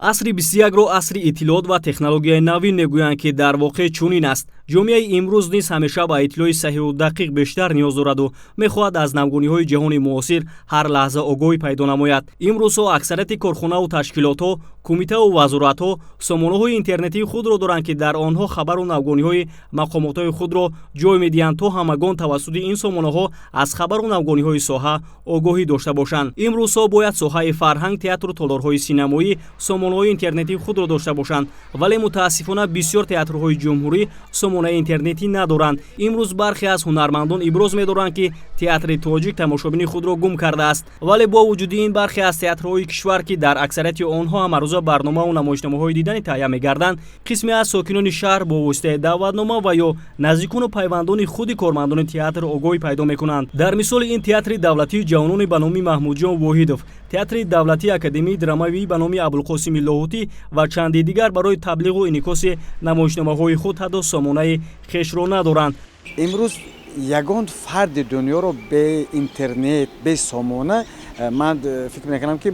асри 21-ро асри иттилоот ва технологияи навин мегӯянд, ки дар воқеъ чунин аст. ҷомеаи имрӯз низ ҳамеша ба иттилои саҳиҳу дақиқ бештар ниёз дораду мехоҳад аз навгониҳои ҷаҳони муосир ҳар лаҳза огоҳӣ пайдо намояд. имрӯзҳо аксарияти корхонаву ташкилотҳо, кумитаву вазоратҳо сомонаҳои интернетии худро доранд, ки дар онҳо хабару навгониҳои мақомотҳои худро ҷой медиҳанд, то ҳамагон тавассути ин сомонаҳо аз хабару навгониҳои соҳа огоҳӣ дошта бошанд. имрӯзҳо бояд соҳаи фарҳанг, театру толорҳои синамоӣ сомонаҳои интернетии худро дошта бошанд, вале мутаассифона бисёр театрҳои ҷумҳурӣ сомонаи интернетӣ надоранд. имрӯз бархе аз ҳунармандон иброз медоранд, ки театри тоҷик тамошобини худро гум кардааст, вале бо вуҷуди ин бархе аз театрҳои кишвар, ки дар аксарияти онҳо ҳамарӯза барномаву намоишномаҳои дидани таҳия мегарданд, қисме аз сокинони шаҳр бо воситаи даъватнома ва ё наздикону пайвандони худи кормандони театр огоҳӣ пайдо мекунанд. дар мисоли ин театри давлатии ҷавононе ба номи Маҳмудҷон Воҳидов, театри давлатии академияи драмавӣ ба номи Абулқосими Лоҳутӣ ва чанде дигар барои таблиғу инъикоси намоишномаҳои худ ҳатто сомонаи хешро надоранд. имрӯз ягон фарди дунёро бе интернет, бе сомона ман фикр мекунам, ки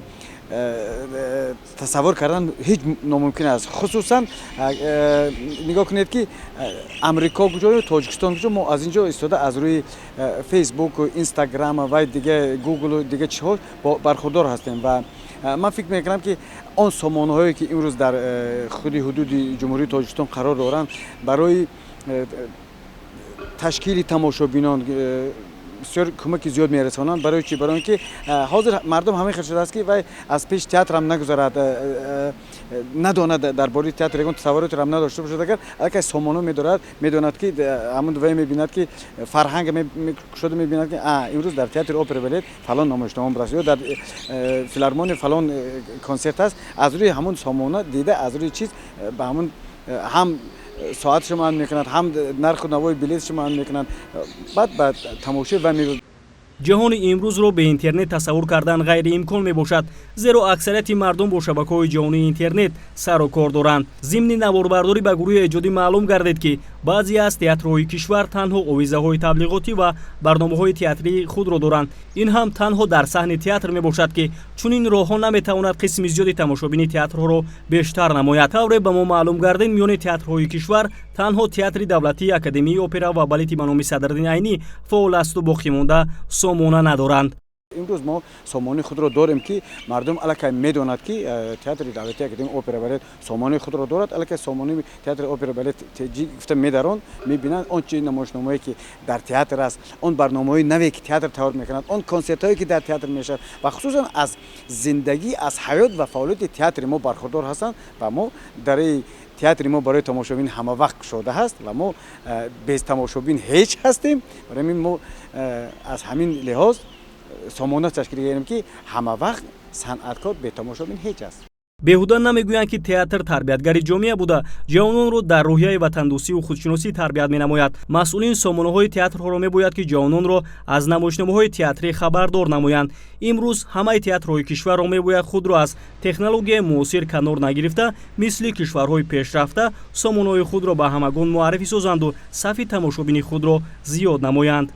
тасаввур кардан ҳеҷ номумкин аст. Хусусан нигоҳ кунед, ки амрико куҷо, тоҷикистон куҷо, мо аз инҷо истода аз рӯи фейсбук, инстаграм ва дига гугл дига чиҳо бархурдор ҳастем ва ман фикр мекунам, ки он сомонаҳое ки имрӯз дар худи ҳудуди ҷумҳурии Тоҷикистон қарор доранд барои ташкили тамошобинон бисёр кӯмаки зиёд мерасонанд. барои чӣ? Барои ки ҳозир мардум ҳамин хел шудааст, ки вай аз пеш театрам нагузарад, надонад дар бораи театр ягон тасаввуротерам надошта бошад. Агар аллакай сомона медорад, медонад, ки ҳамон вай мебинад, ки фарҳанг шуда мебинад, ки имрӯз дар театри опера балет фалон намоишнома будаст, ё дар филармония фалон консерт аст. аз рӯи ҳамон сомона дида, аз рӯи чиз ба ҳамон ҳам соатшо маълум мекунанд, ҳам нарху навои билетшо маълум мекунанд, баъд ба тамошо ва мебинанд. ҷаҳони имрӯзро бе интернет тасаввур кардан ғайриимкон мебошад, зеро аксарияти мардум бо шабакаҳои ҷаҳонии интернет сару кор доранд. зимни наворбардорӣ ба гурӯҳи эҷодӣ маълум гардид, ки баъзе аз театрҳои кишвар танҳо овизаҳои таблиғотӣ ва барномаҳои театрии худро доранд. ин ҳам танҳо дар саҳни театр мебошад, ки чунин роҳҳо наметавонад қисми зиёди тамошобини театрҳоро бештар намояд. тавре ба мо маълум гардид, миёни театрҳои кишвар танҳо театри давлатии академияи опера ва балети ба номи Садриддин Айнӣ фаъол асту боқимонда сомона надоранд. имрӯз мо сомонаи худро дорем, ки мардум аллакай медонад, ки театри давлатии академияи опера балет сомонаи худро дорад. аллакай сомонаи театри опера балет гуфта медарон, мебинанд он чизи намоишномае, ки дар театр аст, он барномаҳои наве, ки театр тайёр мекунад, он консертҳое, ки дар театр мешавад ва хусусан аз зиндагӣ, аз ҳаёт ва фаъолияти театри мо бархурдор ҳастанд ва мо дари театри мо барои тамошобин ҳамавақт кушода ҳаст ва мо без тамошобин ҳеҷ ҳастем. барои ин мо аз ҳамин лиҳоз сомона ташкил кардем, ки ҳамавақт санъаткор бе тамошобин ҳеҷ аст. беҳуда намегӯянд, ки театр тарбиятгари ҷомеа буда ҷавононро дар рӯҳияи ватандӯстиву худшиносӣ тарбият менамояд. масъулин сомонаҳои театрҳоро мебояд, ки ҷавононро аз намоишномаҳои театрӣ хабардор намоянд. имрӯз ҳамаи театрҳои кишварро мебояд худро аз технологияи муосир канор нагирифта, мисли кишварҳои пешрафта сомонаҳои худро ба ҳамагон муаррифӣ созанду сафи тамошобини худро зиёд намоянд.